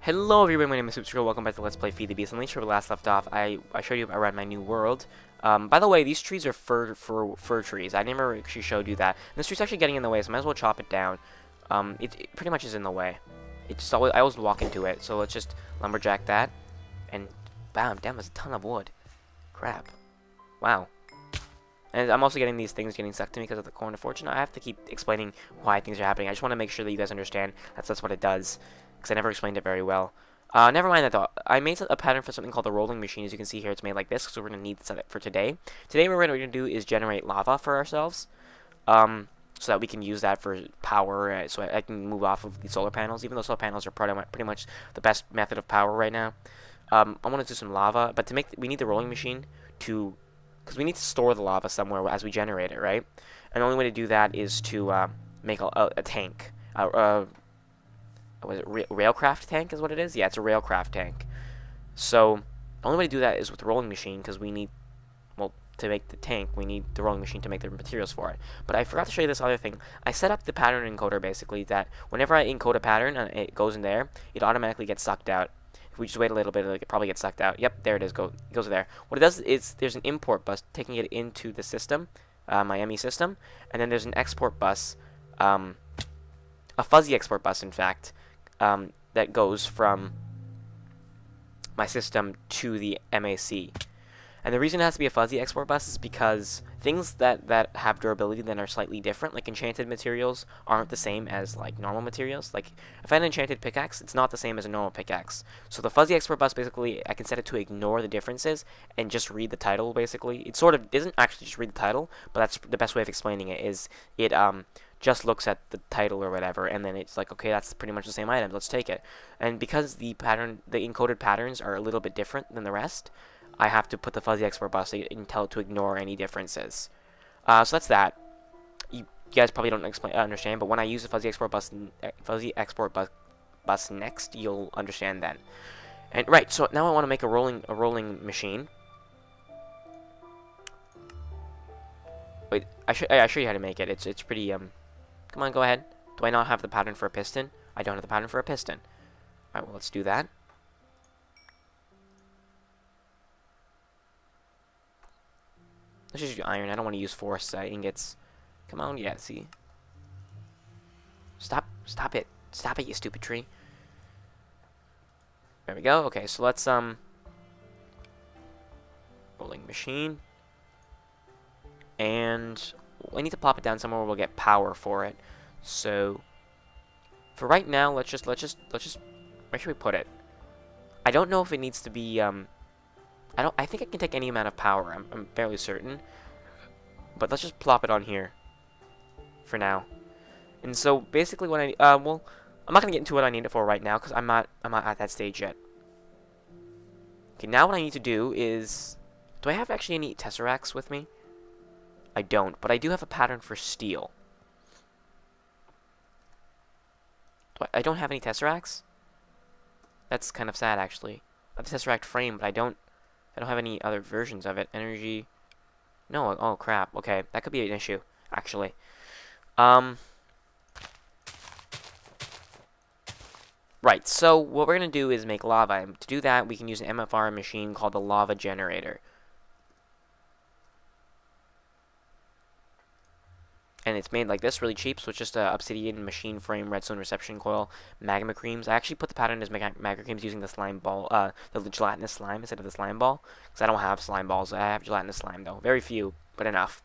Hello everyone, my name is Superscrull. Welcome back to Let's Play Feed the Beast. And later where we last left off, I showed you around my new world. By the way, these trees are fir trees. I never actually showed you that. And this tree's actually getting in the way, so I might as well chop it down. It pretty much is in the way. It's always, I always walk into it, so let's just lumberjack that. And bam, damn, there's a ton of wood. Crap. Wow. And I'm also getting these things getting stuck to me because of the Corn of Fortune. I have to keep explaining why things are happening. I just want to make sure that you guys understand that's what it does. Because I never explained it very well. Never mind that though. I made a pattern for something called the rolling machine. As you can see here, it's made like this, so we're going to need it for today. Today, what we're going to do is generate lava for ourselves. So that we can use that for power, so I can move off of the solar panels, even though solar panels are pretty much the best method of power right now. I want to do some lava, but to make, we need the rolling machine to, because we need to store the lava somewhere as we generate it, right? And the only way to do that is to make a tank. Was it railcraft tank is what it is? Yeah, it's a railcraft tank. So the only way to do that is with the rolling machine, because we need, well, to make the tank, we need the rolling machine to make the materials for it. But I forgot to show you this other thing. I set up the pattern encoder basically that whenever I encode a pattern and it goes in there, it automatically gets sucked out. If we just wait a little bit, it probably gets sucked out. Yep, there it is. It goes there. What it does is there's an import bus taking it into the system, my ME system, and then there's an export bus, a fuzzy export bus, in fact. That goes from my system to the MAC. And the reason it has to be a fuzzy export bus is because things that have durability that are slightly different, like enchanted materials, aren't the same as like normal materials. Like if I had an enchanted pickaxe, it's not the same as a normal pickaxe. So the fuzzy export bus, basically, I can set it to ignore the differences and just read the title, basically. It sort of isn't actually just read the title, but that's the best way of explaining it, is it just looks at the title or whatever, and then it's like, okay, that's pretty much the same item, let's take it. And because the encoded patterns are a little bit different than the rest, I have to put the fuzzy export bus and tell it to ignore any differences. So that's that. You guys probably don't understand, but when I use the fuzzy export bus next, you'll understand then. And right, so now I want to make a rolling machine. Wait, I show you how to make it. It's pretty Come on, go ahead. Do I not have the pattern for a piston? I don't have the pattern for a piston. Alright, well, let's do that. Let's just use iron. I don't want to use force ingots. Come on, yeah, see? Stop it. Stop it, you stupid tree. There we go. Okay, so let's, rolling machine. And I need to plop it down somewhere where we'll get power for it. So for right now, let's just where should we put it? I don't know if it needs to be I think it can take any amount of power. I'm fairly certain. But let's just plop it on here for now. And so basically what well, I'm not going to get into what I need it for right now cuz I'm not at that stage yet. Okay, now what I need to do is, do I have actually any tesseracts with me? I don't, but I do have a pattern for steel. I don't have any tesseracts? That's kind of sad, actually. I have a tesseract frame, but I don't have any other versions of it. Energy. No, oh crap. Okay, that could be an issue, actually. Right, so what we're going to do is make lava. And to do that, we can use an MFR machine called the lava generator. And it's made like this, really cheap, so it's just a obsidian machine frame, redstone reception coil, magma creams. I actually put the pattern as magma creams using the slime ball, the gelatinous slime instead of the slime ball, because I don't have slime balls. I have gelatinous slime though, very few, but enough.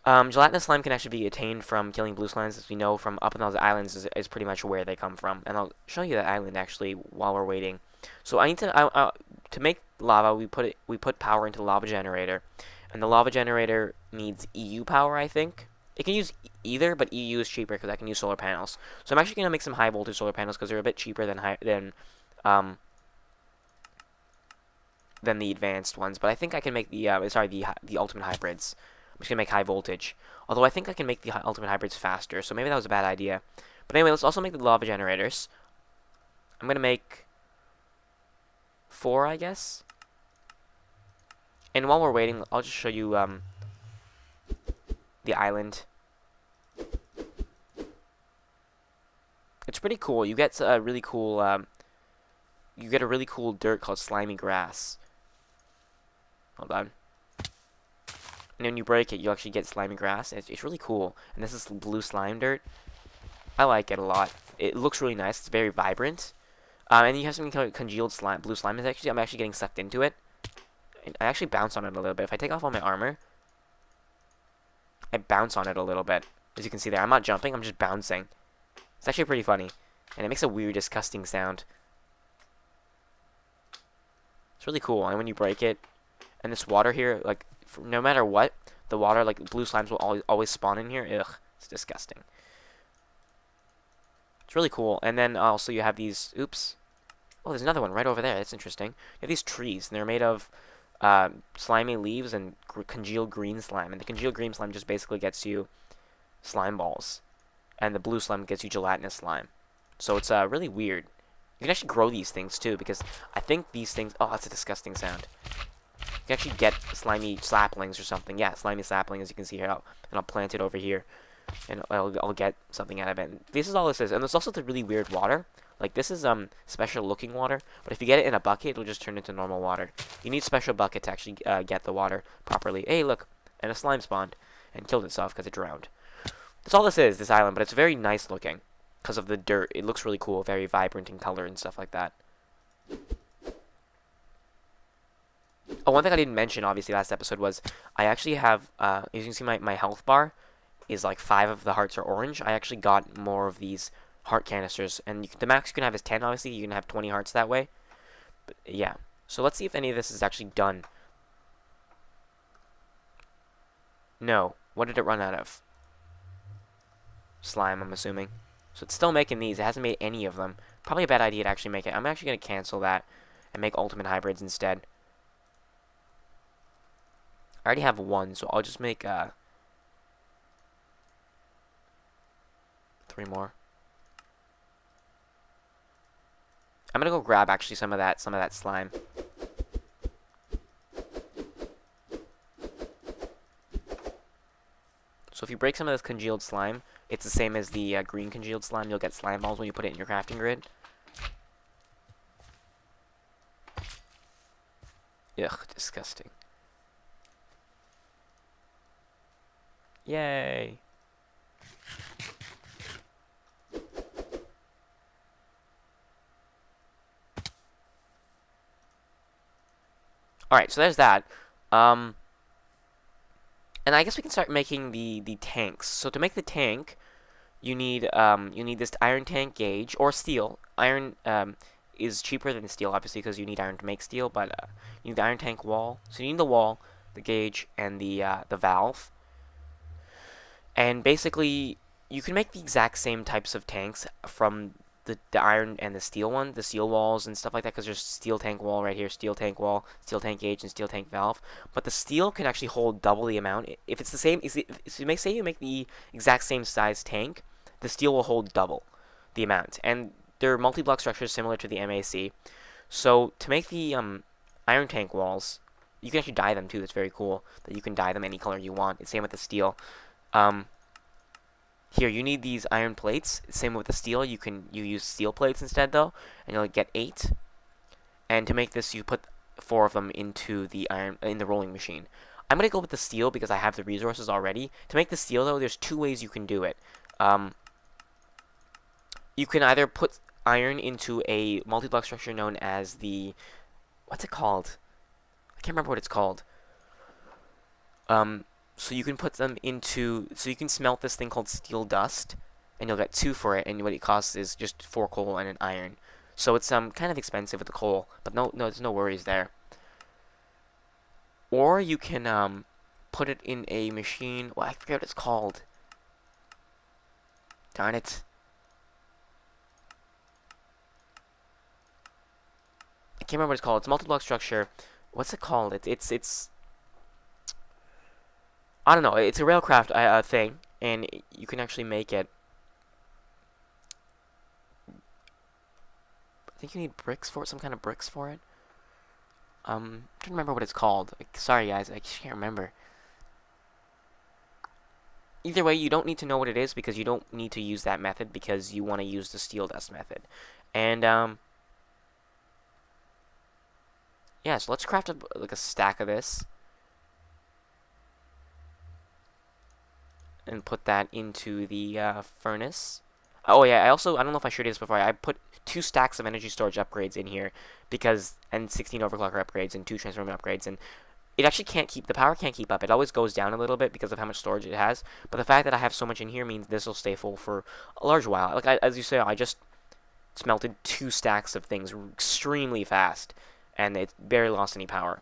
Gelatinous slime can actually be attained from killing blue slimes, as we know from up in those islands is pretty much where they come from. And I'll show you that island actually while we're waiting. So I need to make lava. We put power into the lava generator. And the lava generator needs EU power, I think. It can use either, but EU is cheaper because I can use solar panels. So I'm actually going to make some high voltage solar panels because they're a bit cheaper than the advanced ones. But I think I can make the ultimate hybrids. I'm just going to make high voltage. Although I think I can make the ultimate hybrids faster, so maybe that was a bad idea. But anyway, let's also make the lava generators. I'm going to make 4, I guess. And while we're waiting, I'll just show you the island. It's pretty cool. You get really cool you get a really cool dirt called slimy grass. Hold on. And when you break it, you actually get slimy grass. It's really cool. And this is blue slime dirt. I like it a lot. It looks really nice. It's very vibrant. And you have something called congealed slime. Blue slime is I'm actually getting sucked into it. And I actually bounce on it a little bit. If I take off all my armor, I bounce on it a little bit. As you can see there, I'm not jumping. I'm just bouncing. It's actually pretty funny. And it makes a weird, disgusting sound. It's really cool. And when you break it, and this water here, like, no matter what, the water, like, blue slimes will always spawn in here. Ugh, it's disgusting. It's really cool. And then also you have these, oops. Oh, there's another one right over there. That's interesting. You have these trees, and they're made of slimy leaves and congealed green slime. And the congealed green slime just basically gets you slime balls. And the blue slime gets you gelatinous slime. So it's really weird. You can actually grow these things, too, because I think these things... Oh, that's a disgusting sound. You can actually get slimy saplings or something. Yeah, slimy sapling, as you can see here. And I'll plant it over here. And I'll get something out of it. And this is all this is. And there's also the really weird water. Like, this is special looking water. But if you get it in a bucket, it'll just turn into normal water. You need a special bucket to actually get the water properly. Hey, look. And a slime spawned. And killed itself because it drowned. That's all this is, this island. But it's very nice looking. Because of the dirt. It looks really cool. Very vibrant in color and stuff like that. Oh, one thing I didn't mention, obviously, last episode was I actually have, as you can see, my health bar is like 5 of the hearts are orange. I actually got more of these heart canisters. And the max you can have is 10, obviously. You can have 20 hearts that way. But, yeah. So let's see if any of this is actually done. No. What did it run out of? Slime, I'm assuming. So it's still making these. It hasn't made any of them. Probably a bad idea to actually make it. I'm actually going to cancel that and make ultimate hybrids instead. I already have one, so I'll just make 3 more. I'm gonna go grab actually some of that slime. So if you break some of this congealed slime, it's the same as the green congealed slime. You'll get slime balls when you put it in your crafting grid. Ugh, disgusting. Yay! Alright, so there's that. And I guess we can start making the tanks. So to make the tank, you need this iron tank gauge or steel. Iron is cheaper than steel, obviously, because you need iron to make steel. But you need the iron tank wall. So you need the wall, the gauge, and the valve. And basically, you can make the exact same types of tanks from the iron and the steel one, the steel walls and stuff like that, because there's steel tank wall right here, steel tank wall, steel tank gauge, and steel tank valve. But the steel can actually hold double the amount. If it's the same, say you make the exact same size tank, the steel will hold double the amount. And they're multi-block structures similar to the MAC. So to make the iron tank walls, you can actually dye them too. That's very cool that you can dye them any color you want. It's same with the steel. Here, you need these iron plates. Same with the steel. You use steel plates instead, though, and you'll get 8. And to make this, you put 4 of them into the rolling machine. I'm gonna go with the steel because I have the resources already. To make the steel, though, there's 2 ways you can do it. You can either put iron into a multi-block structure known as the... What's it called? I can't remember what it's called. So you can put them into... So you can smelt this thing called steel dust, and you'll get 2 for it, and what it costs is just 4 coal and an iron. So it's kind of expensive with the coal, but no, there's no worries there. Or you can put it in a machine... Well, I forget what it's called. Darn it. I can't remember what it's called. It's a multi-block structure. What's it called? It's I don't know. It's a railcraft thing, and you can actually make it. I think you need bricks for it, some kind of bricks for it. I'm trying to remember what it's called. Sorry, guys, I just can't remember. Either way, you don't need to know what it is because you don't need to use that method because you want to use the steel dust method. And yeah, so let's craft like a stack of this. And put that into the furnace. Oh yeah, I don't know if I showed you this before. I put 2 stacks of energy storage upgrades in here and 16 overclocker upgrades and 2 transformer upgrades, and it actually the power can't keep up. It always goes down a little bit because of how much storage it has. But the fact that I have so much in here means this will stay full for a large while. Like as you say, I just smelted 2 stacks of things extremely fast, and it barely lost any power.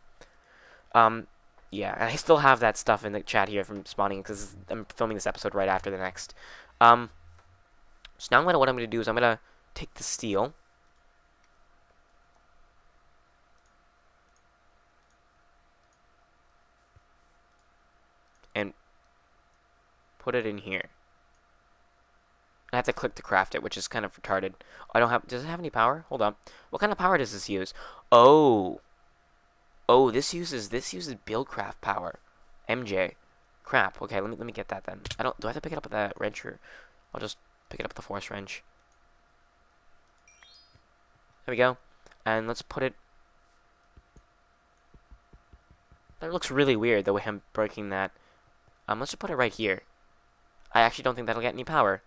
Yeah, and I still have that stuff in the chat here from spawning because I'm filming this episode right after the next. So now what I'm going to do is I'm going to take the steel. And put it in here. I have to click to craft it, which is kind of retarded. Does it have any power? Hold on. What kind of power does this use? Oh, this uses buildcraft power. MJ. Crap. Okay, let me get that then. Do I have to pick it up with that wrench, or I'll just pick it up with the force wrench. There we go. And let's put it. That looks really weird the way I'm breaking that. Let's just put it right here. I actually don't think that'll get any power.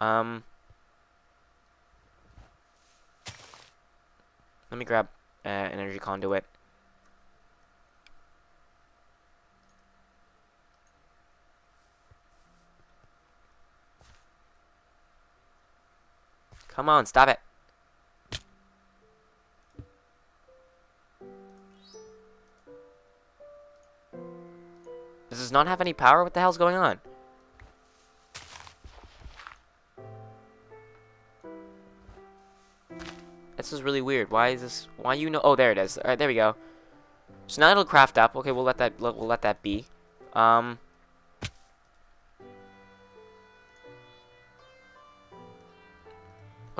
Let me grab an energy conduit. Come on, stop it. Does this not have any power? What the hell's going on? This is really weird. Why is this? Why Oh, there it is. All right, there we go. So now it'll craft up. Okay, we'll let that be. What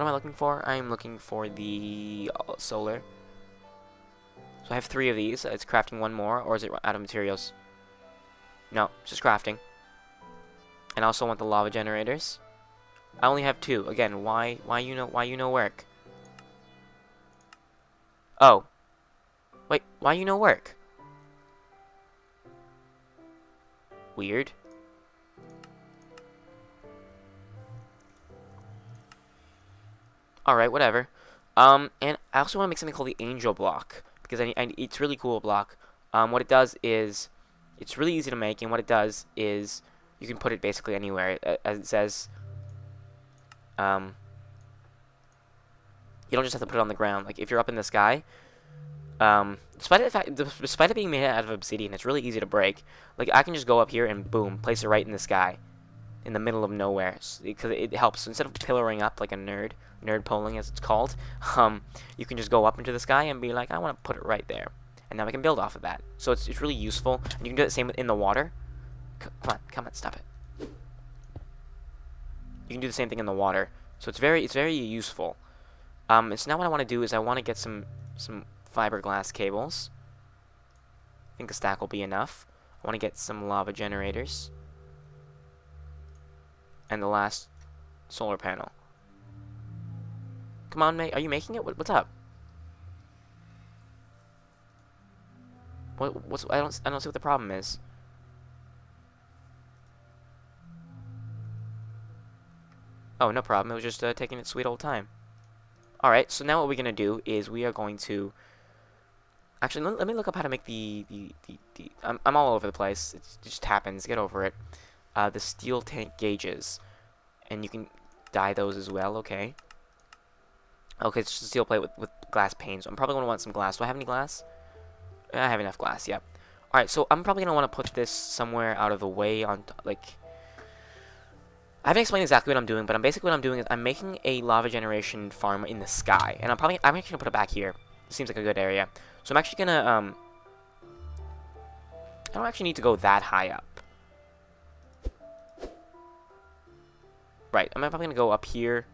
am I looking for? I'm looking for the solar. So I have 3 of these. It's crafting 1 more, or is it out of materials? No, it's just crafting. And I also want the lava generators. I only have 2. Again, why work? Oh. Wait, why work? Weird. Alright, whatever. And I also want to make something called the angel block, because it's a really cool block. What it does is, it's really easy to make, and what it does is, you can put it basically anywhere. As it says, you don't just have to put it on the ground. Like, if you're up in the sky, despite it being made out of obsidian, it's really easy to break. Like, I can just go up here and boom, place it right in the sky, in the middle of nowhere, because it helps. So instead of pillaring up like a nerd polling as it's called, you can just go up into the sky and be like, I want to put it right there, and now we can build off of that. So it's really useful, and you can do the same in the water. Come on, stop it. You can do the same thing in the water, so it's very useful. So now what I want to do is I want to get some fiberglass cables. I think a stack will be enough. I want to get some lava generators. And the last solar panel. Come on, mate. Are you making it? What's up? I don't see what the problem is. Oh, no problem. It was just taking its sweet old time. Alright, so now what we're going to do is we are going to... Actually, let me look up how to make I'm all over the place. It just happens. Get over it. The steel tank gauges. And you can dye those as well, okay. Okay, it's just a steel plate with glass panes. So I'm probably going to want some glass. Do I have any glass? I have enough glass, yeah. Alright, so I'm probably going to want to put this somewhere out of the way on, like... I haven't explained exactly what I'm doing, but basically what I'm doing is I'm making a lava generation farm in the sky. And I'm actually going to put it back here. It seems like a good area. So I'm actually going to, I don't actually need to go that high up. Right, I'm probably going to go up here.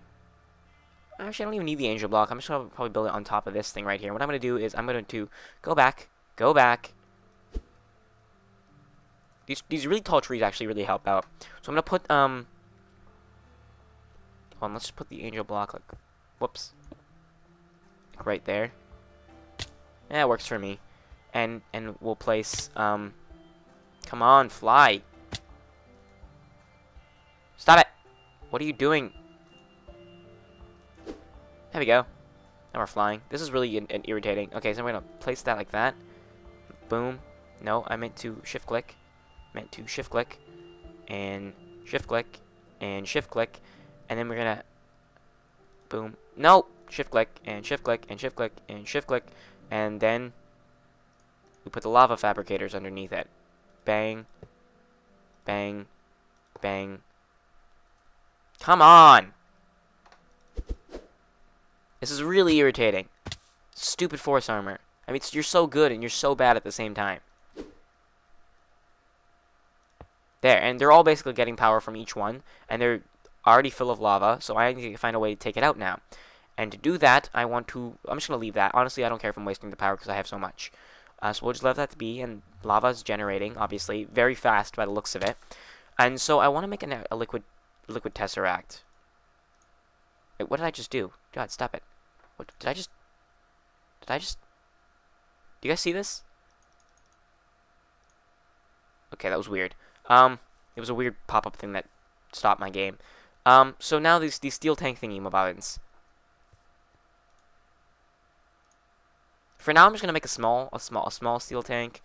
Actually, I don't even need the angel block. I'm just going to probably build it on top of this thing right here. What I'm going to do is I'm going to go back. These really tall trees actually really help out. So I'm going to put, hold on, let's just put the angel block, like, whoops. Like right there. Yeah, it works for me. And we'll place, come on, fly. Stop it. What are you doing? There we go. Now we're flying. This is really irritating. Okay, so I'm going to place that like that. Boom. No, I meant to shift click. Meant to shift click. And shift click. And shift click. And then we're going to... Boom. No! Shift click. And shift click. And shift click. And shift click. And then... we put the lava fabricators underneath it. Bang. Bang. Bang. Come on! This is really irritating. Stupid force armor. I mean, you're so good and you're so bad at the same time. There, and they're all basically getting power from each one, and they're already full of lava, so I need to find a way to take it out now. And to do that, I'm just going to leave that. Honestly, I don't care if I'm wasting the power because I have so much. So we'll just let that to be, and lava is generating, obviously, very fast by the looks of it. And so I want to make a liquid tesseract. Wait, what did I just do? God, stop it. What did I just... do you guys see this? Okay, that was weird. It was a weird pop-up thing that stopped my game. So now these steel tank thingy bobbins. For now, I'm just gonna make a small steel tank.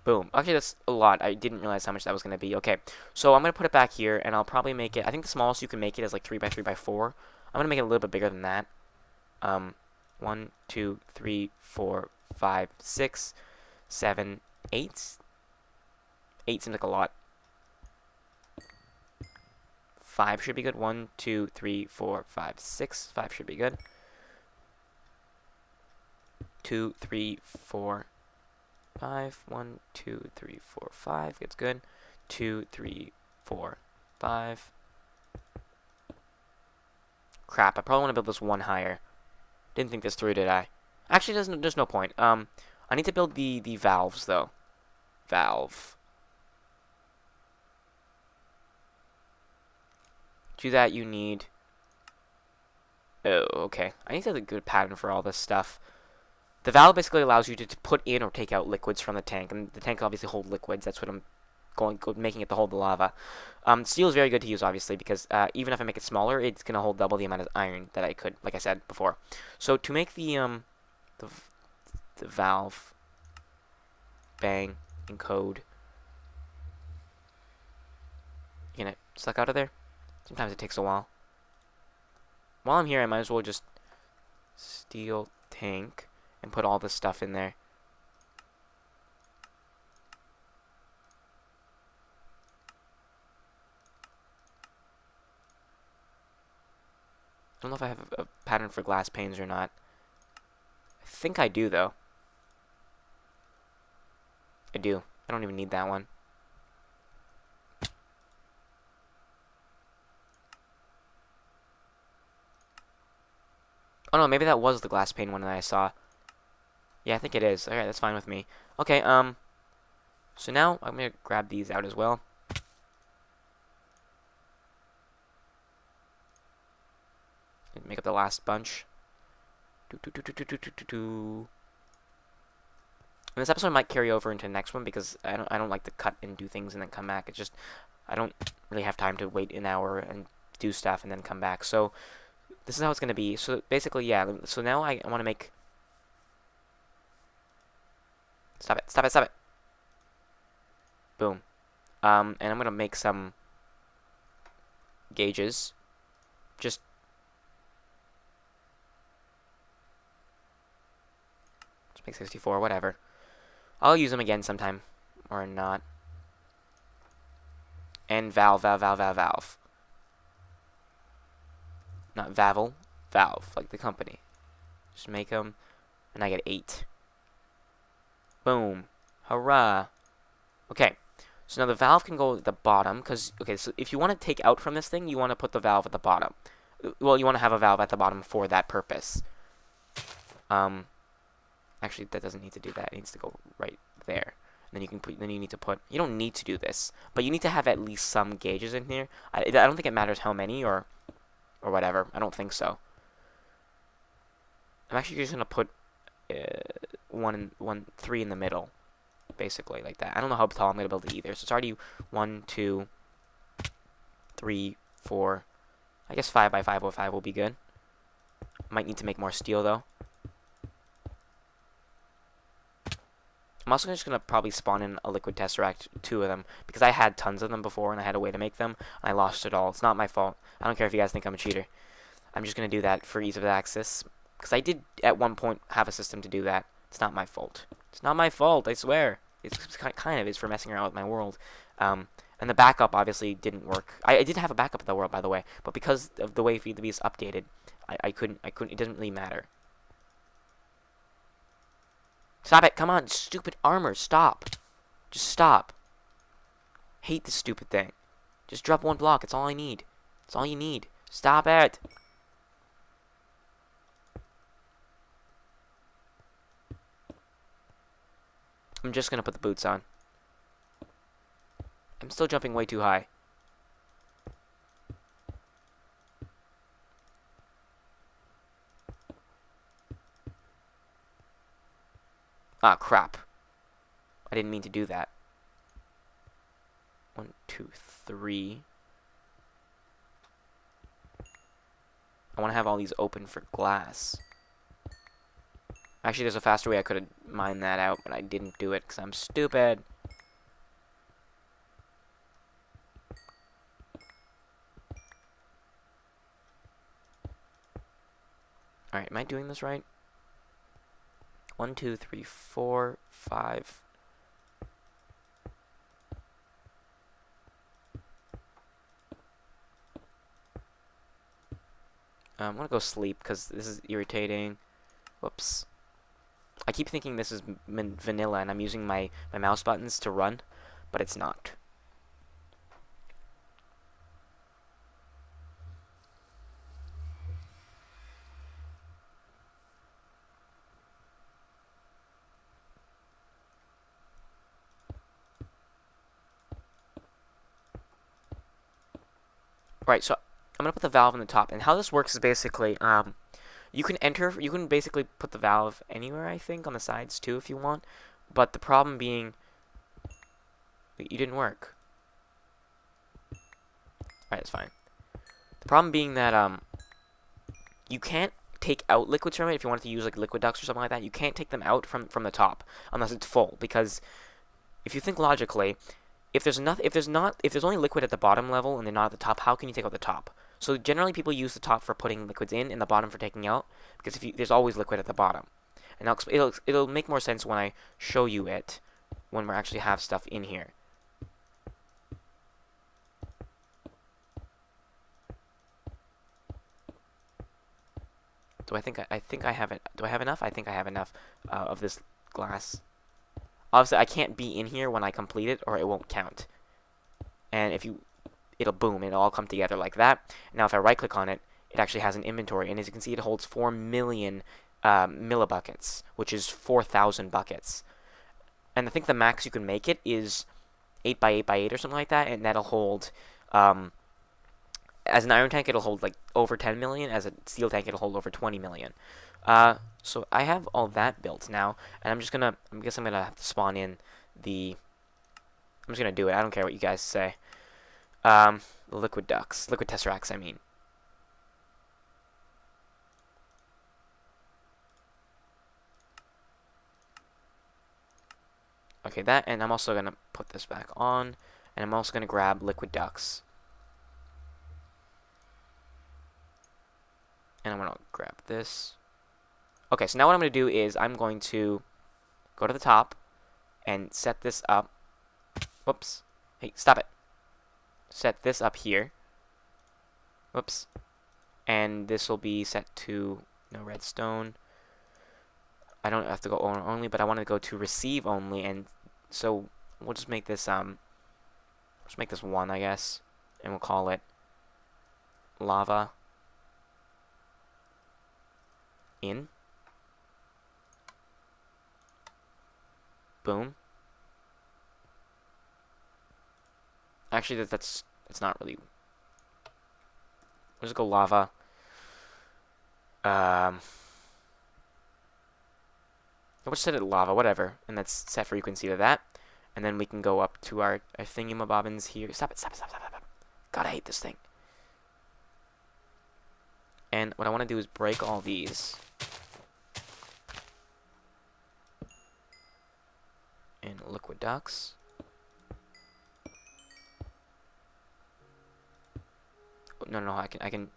Boom. Actually, that's a lot. I didn't realize how much that was going to be. Okay, so I'm going to put it back here, and I'll probably make it... I think the smallest you can make it is like 3x3x4. I'm going to make it a little bit bigger than that. 1, 2, 3, 4, 5, 6, 7, 8. 8 seems like a lot. 5 should be good. 1, 2, 3, 4, 5, 6. 5 should be good. 2, 3, 4... 5. 1, 2, 3, 4, 5. That's good. 2, 3, 4, 5. Crap, I probably want to build this one higher. Didn't think this through, did I? Actually, there's no point. I need to build the valves, though. Valve. To do that, you need... oh, okay. I need to have a good pattern for all this stuff. The valve basically allows you to put in or take out liquids from the tank, and the tank obviously holds liquids. That's what I'm making it to hold the lava. Steel is very good to use, obviously, because even if I make it smaller, it's going to hold double the amount of iron that I could, like I said before. So to make the valve, bang, encode, you gonna suck out of there? Sometimes it takes a while. While I'm here, I might as well just steel tank and put all this stuff in there. I don't know if I have a pattern for glass panes or not. I think I do, though. I do. I don't even need that one. Oh no, maybe that was the glass pane one that I saw. Yeah, I think it is. Alright, that's fine with me. Okay, so now I'm gonna grab these out as well. Make up the last bunch. And this episode might carry over into the next one because I don't like to cut and do things and then come back. It's just I don't really have time to wait an hour and do stuff and then come back. So this is how it's gonna be. So basically, yeah. So now I want to make. Stop it! Stop it! Stop it! Boom. And I'm gonna make some gauges. Just. Let's make 64. Whatever. I'll use them again sometime, or not. And valve. Not Vavel, valve, like the company. Just make them, and I get 8. Boom. Hurrah. Okay. So now the valve can go at the bottom, because, okay, so if you want to take out from this thing, you want to put the valve at the bottom. Well, you want to have a valve at the bottom for that purpose. Actually, that doesn't need to do that. It needs to go right there. And then you need to put, you don't need to do this, but you need to have at least some gauges in here. I don't think it matters how many or whatever. I don't think so. I'm actually just gonna put three in the middle, basically like that. I don't know how tall I'm gonna build it either. So it's already 1, 2, 3, 4. I guess 5 by 5 or 5 will be good. Might need to make more steel though. I'm also just gonna probably spawn in a liquid tesseract, 2 of them, because I had tons of them before and I had a way to make them and I lost it all. It's not my fault. I don't care if you guys think I'm a cheater. I'm just gonna do that for ease of access, because I did at one point have a system to do that. It's not my fault. It's not my fault, I swear. It's kind of is for messing around with my world. And the backup obviously didn't work. I did have a backup of the world, by the way, but because of the way FTB is updated, I couldn't. It doesn't really matter. Stop it! Come on, stupid armor! Stop! Just stop. Hate this stupid thing. Just drop 1 block. It's all I need. It's all you need. Stop it! I'm just gonna put the boots on. I'm still jumping way too high. Ah, crap. I didn't mean to do that. 1, 2, 3. I want to have all these open for glass. Actually, there's a faster way I could have mined that out, but I didn't do it because I'm stupid. Alright, am I doing this right? 1, 2, 3, 4, 5. I'm gonna go sleep because this is irritating. Whoops. I keep thinking this is vanilla and I'm using my mouse buttons to run, but it's not. Right, so I'm gonna put the valve on the top, and how this works is basically, you can basically put the valve anywhere, I think, on the sides too if you want, but the problem being, you didn't work. Alright, that's fine. The problem being that, you can't take out liquids from it if you wanted to use like liquid ducts or something like that. You can't take them out from the top unless it's full, because if you think logically, if there's only liquid at the bottom level and they're not at the top, how can you take out the top? So generally people use the top for putting liquids in and the bottom for taking out, because there's always liquid at the bottom. And it'll make more sense when I show you it, when we actually have stuff in here. I think I have it. Do I have enough? I think I have enough of this glass. Obviously, I can't be in here when I complete it, or it won't count. And it'll boom, it'll all come together like that. Now, if I right-click on it, it actually has an inventory, and as you can see, it holds 4 million millibuckets, which is 4,000 buckets. And I think the max you can make it is 8 by 8 by 8 or something like that, and that'll hold. As an iron tank, it'll hold like over 10 million. As a steel tank, it'll hold over 20 million. So I have all that built now, and I guess I'm gonna have to spawn in the. I'm just gonna do it. I don't care what you guys say. Liquid tesseracts, I mean. Okay, that, and I'm also gonna put this back on, and I'm also gonna grab liquid ducts. And I'm going to grab this. Okay, so now what I'm going to do is I'm going to go to the top and set this up. Whoops. Hey, stop it. Set this up here. Whoops. And this will be set to no redstone. I don't have to go owner only, but I want to go to receive only, and so we'll just make this 1, I guess, and we'll call it lava in. Boom. Actually, that's not really. We'll just go lava. We'll just set it to lava, whatever. And that's set frequency to that. And then we can go up to our thingamabobbins here. Stop it, stop it, stop it, stop it, stop it. God, I hate this thing. And what I want to do is break all these. And liquid ducts. No, no, I can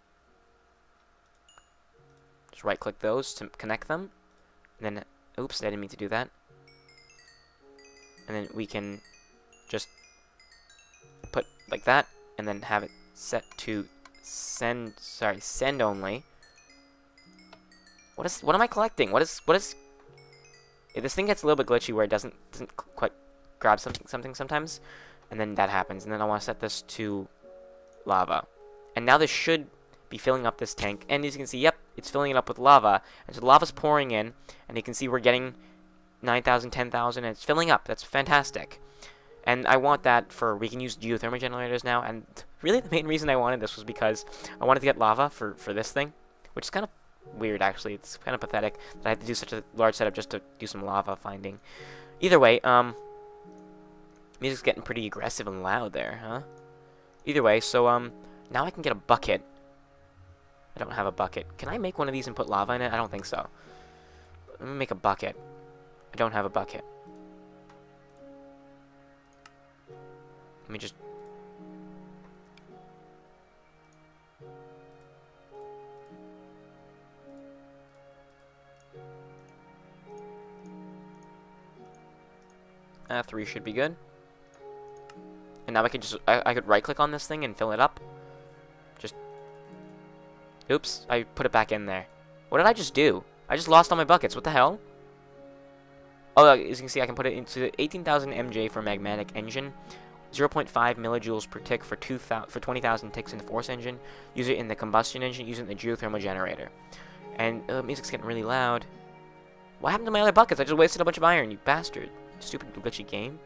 just right click those to connect them. And then, oops, I didn't mean to do that. And then we can just put like that, and then have it set to send only. What am I collecting? What is if this thing gets a little bit glitchy where it doesn't quite grab something sometimes, and then that happens, and then I want to set this to lava. And now this should be filling up this tank, and as you can see, yep, it's filling it up with lava, and so the lava's pouring in, and you can see we're getting 9,000, 10,000, and it's filling up. That's fantastic. And I want that for, we can use geothermal generators now, and really the main reason I wanted this was because I wanted to get lava for this thing, which is kind of weird, actually. It's kind of pathetic that I had to do such a large setup just to do some lava finding. Either way, music's getting pretty aggressive and loud there, huh? Either way, so, now I can get a bucket. I don't have a bucket. Can I make one of these and put lava in it? I don't think so. Let me make a bucket. I don't have a bucket. Let me just... three should be good. And now I could just... I could right-click on this thing and fill it up. Just... Oops, I put it back in there. What did I just do? I just lost all my buckets. What the hell? Oh, as you can see, I can put it into 18,000 MJ for magmatic engine, 0.5 millijoules per tick for 20,000 ticks in the force engine. Use it in the combustion engine, use it in the geothermal generator. And music's getting really loud. What happened to my other buckets? I just wasted a bunch of iron, you bastard. Stupid glitchy game.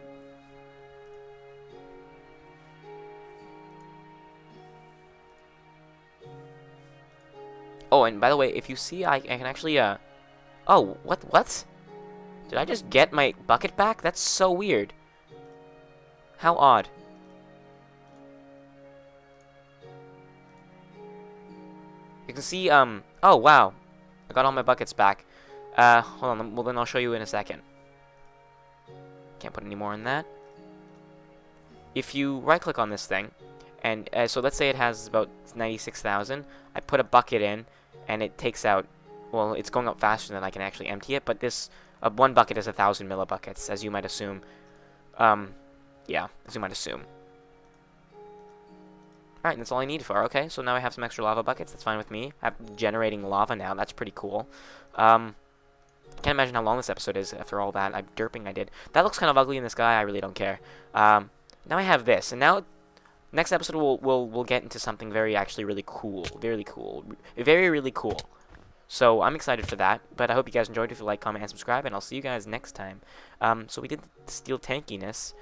Oh, and by the way, if you see, I can actually, Oh, what? Did I just get my bucket back? That's so weird. How odd. You can see, oh, wow. I got all my buckets back. Hold on, well then I'll show you in a second. Can't put any more in that. If you right-click on this thing, and, so let's say it has about 96,000, I put a bucket in, and it takes out, well, it's going up faster than I can actually empty it, but this, one bucket is 1,000 millibuckets, as you might assume. Yeah, as you might assume. Alright, that's all I need for. Okay, so now I have some extra lava buckets. That's fine with me. I'm generating lava now. That's pretty cool. I can't imagine how long this episode is after all that. I'm derping I did. That looks kind of ugly in the sky. I really don't care. Now I have this. And now, next episode we'll get into something actually really cool. Very cool. Very, really cool. So I'm excited for that. But I hope you guys enjoyed. If you like, comment, and subscribe. And I'll see you guys next time. So we did the steel tankiness.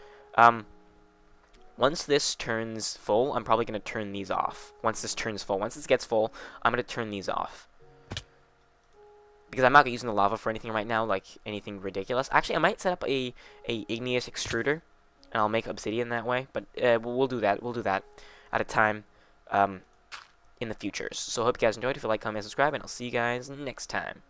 Once this turns full, I'm probably going to turn these off. Once this turns full. Once this gets full, I'm going to turn these off. Because I'm not using the lava for anything right now, like anything ridiculous. Actually, I might set up a igneous extruder, and I'll make obsidian that way. But we'll do that. We'll do that at a time in the future. So I hope you guys enjoyed. If you like, comment, and subscribe, and I'll see you guys next time.